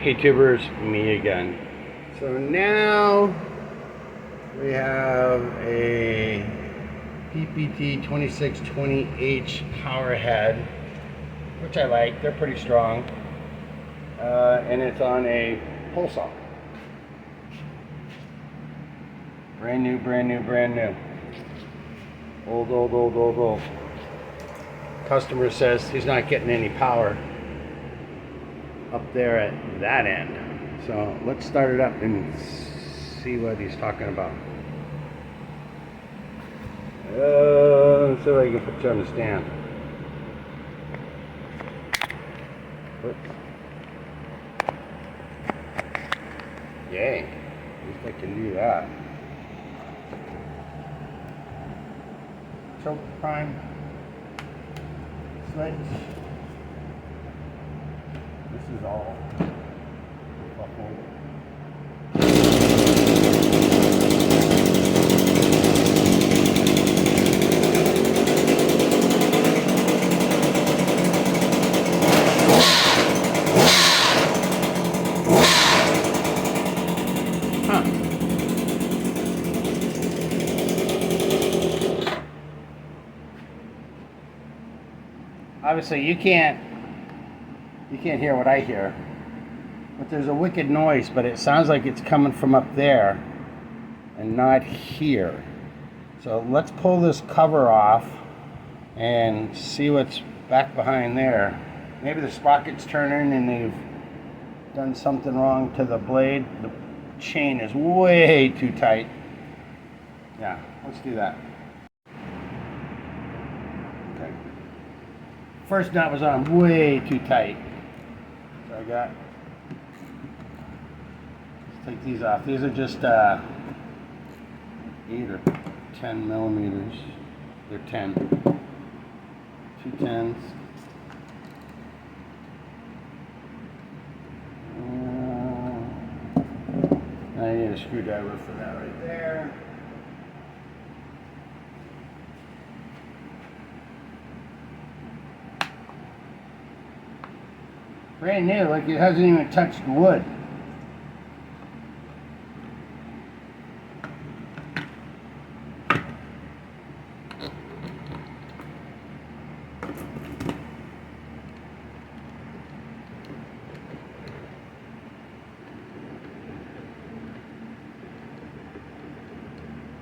Hey tubers, me again. So now we have a PPT2620H power head, which I like. They're pretty strong, and it's on a pole saw. Brand new, brand new, brand new. Old. Customer says he's not getting any power up there at that end. So let's start it up and see what he's talking about. Let's see if I can put you on the stand. Whoops. Yay. At least I can do that. Choke prime. Switch. This is all buckled. Obviously you can't hear what I hear, but there's a wicked noise, but it sounds like it's coming from up there and not here. So let's pull this cover off and see what's back behind there. Maybe the sprocket's turning and they've done something wrong to the blade. The chain is way too tight. Yeah, let's do that. Okay. First nut was on way too tight. So I got, let's take these off. These are just 8 or 10 millimeters. They're 10. 2 10s. I need a screwdriver for that right there. Brand new, like it hasn't even touched the wood.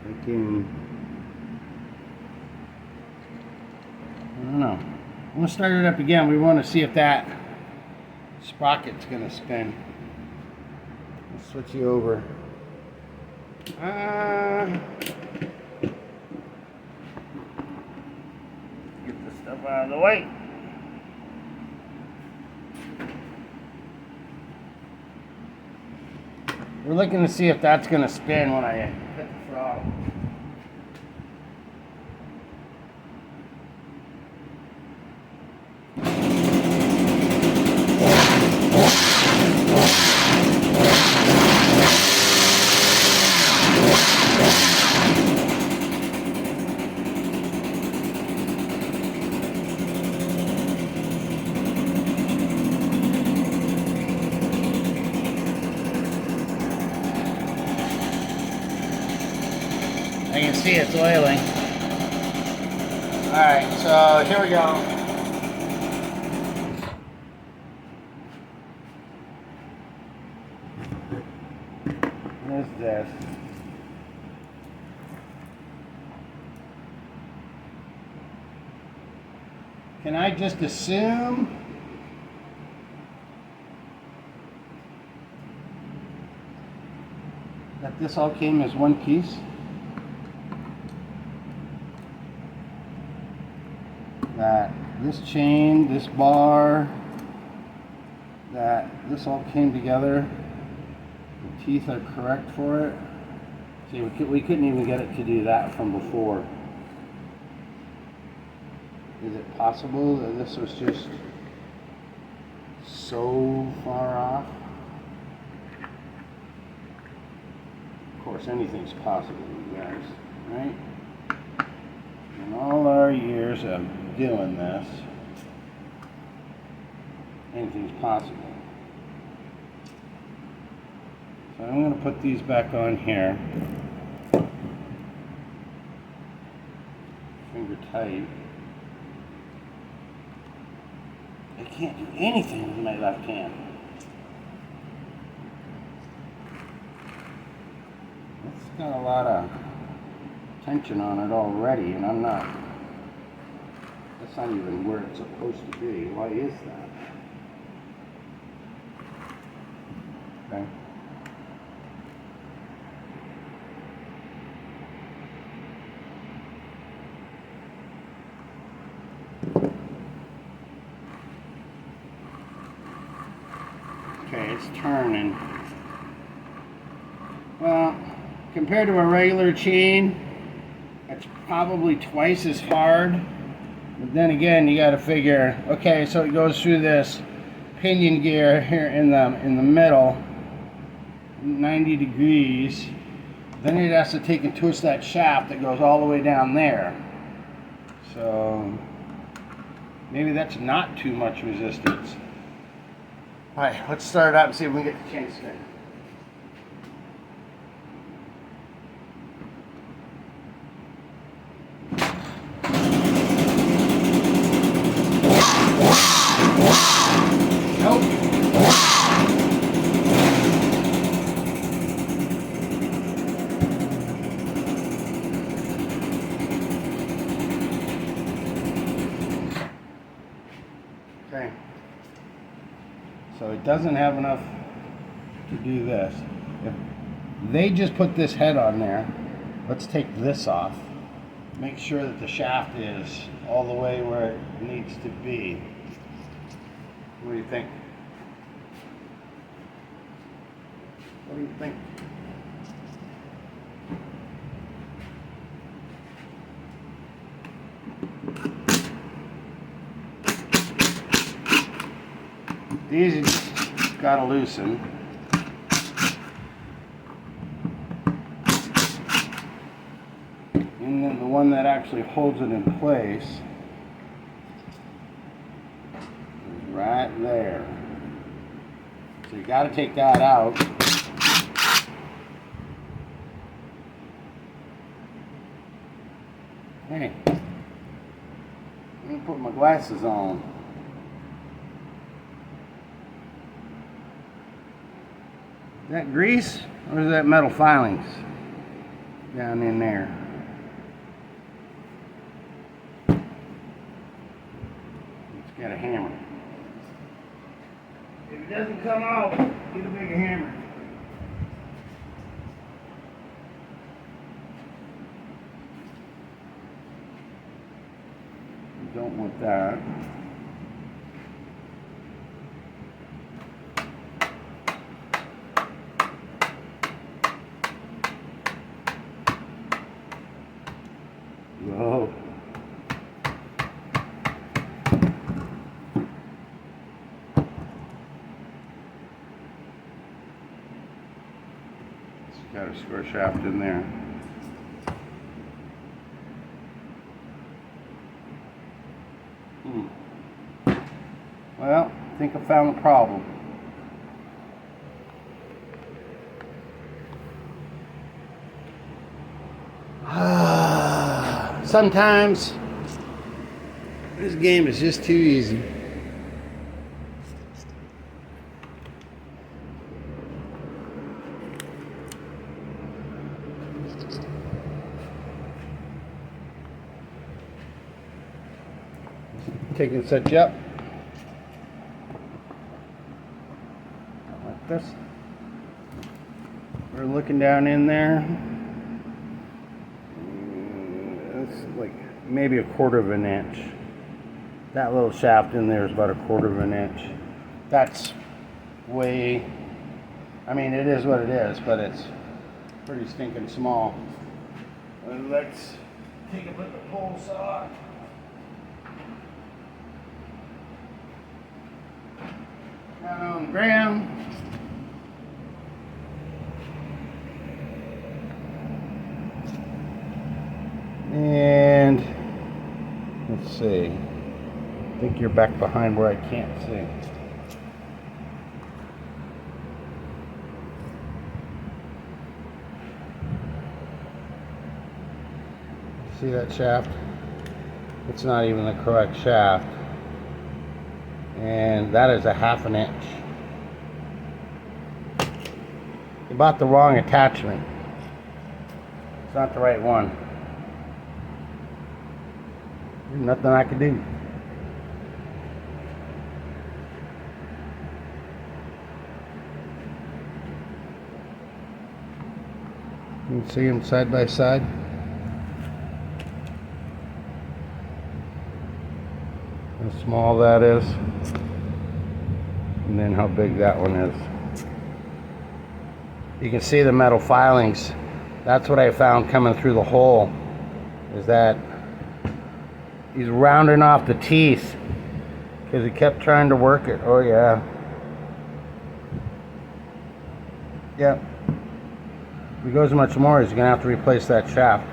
I don't know. I'm gonna start it up again. We want to see if that sprocket's gonna spin. I'll switch you over. Get this stuff out of the way. We're looking to see if that's gonna spin when I hit the throttle. I can see it's oiling. Alright, so here we go. There's this. Can I just assume that this all came as one piece? That this chain, this bar, that this all came together. The teeth are correct for it. See, we couldn't even get it to do that from before. Is it possible that this was just so far off? Of course, anything's possible, you guys, right? In all our years of doing this, anything's possible. So I'm going to put these back on here. Finger tight. I can't do anything with my left hand. It's got a lot of tension on it already, and I'm not. That's not even where it's supposed to be. Why is that? Okay. Okay, it's turning. Well, compared to a regular chain, it's probably twice as hard. But then again, you got to figure, okay, so it goes through this pinion gear here in the middle, 90 degrees. Then it has to take and twist that shaft that goes all the way down there. So maybe that's not too much resistance. All right, let's start it up and see if we can get the chain spin. Okay, so it doesn't have enough to do this. If they just put this head on there, let's take this off. Make sure that the shaft is all the way where it needs to be. What do you think? What do you think? These you just gotta loosen. And then the one that actually holds it in place is right there. So you gotta take that out. Hey, let me put my glasses on. Is that grease or is that metal filings down in there? It's got a hammer. If it doesn't come off, get a bigger hammer. You don't want that. Whoa. It's got a square shaft in there. Well, I think I found the problem. Sometimes this game is just too easy. Take and set you up like this. We're looking down in there. Like maybe 1/4 of an inch. That little shaft in there is about 1/4 of an inch. That's way, I mean, it is what it is, but it's pretty stinking small. And let's take a look at the pole saw. Down on the ground. And let's see. I think you're back behind where I can't see. See that shaft? It's not even the correct shaft. And that is a 1/2 inch. You bought the wrong attachment. It's not the right one. There's nothing I can do. You can see them side by side. How small that is, and then how big that one is. You can see the metal filings. That's what I found coming through the hole, is that he's rounding off the teeth because he kept trying to work it. Oh yeah. Yep. If he goes much more, he's gonna have to replace that shaft.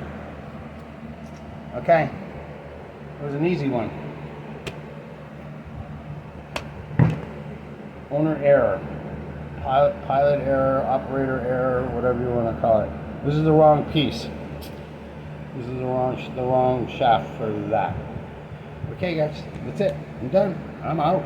Okay. It was an easy one. Owner error. Pilot error, operator error, whatever you want to call it. This is the wrong piece. This is the wrong shaft for that. Okay guys, that's it. I'm done. I'm out.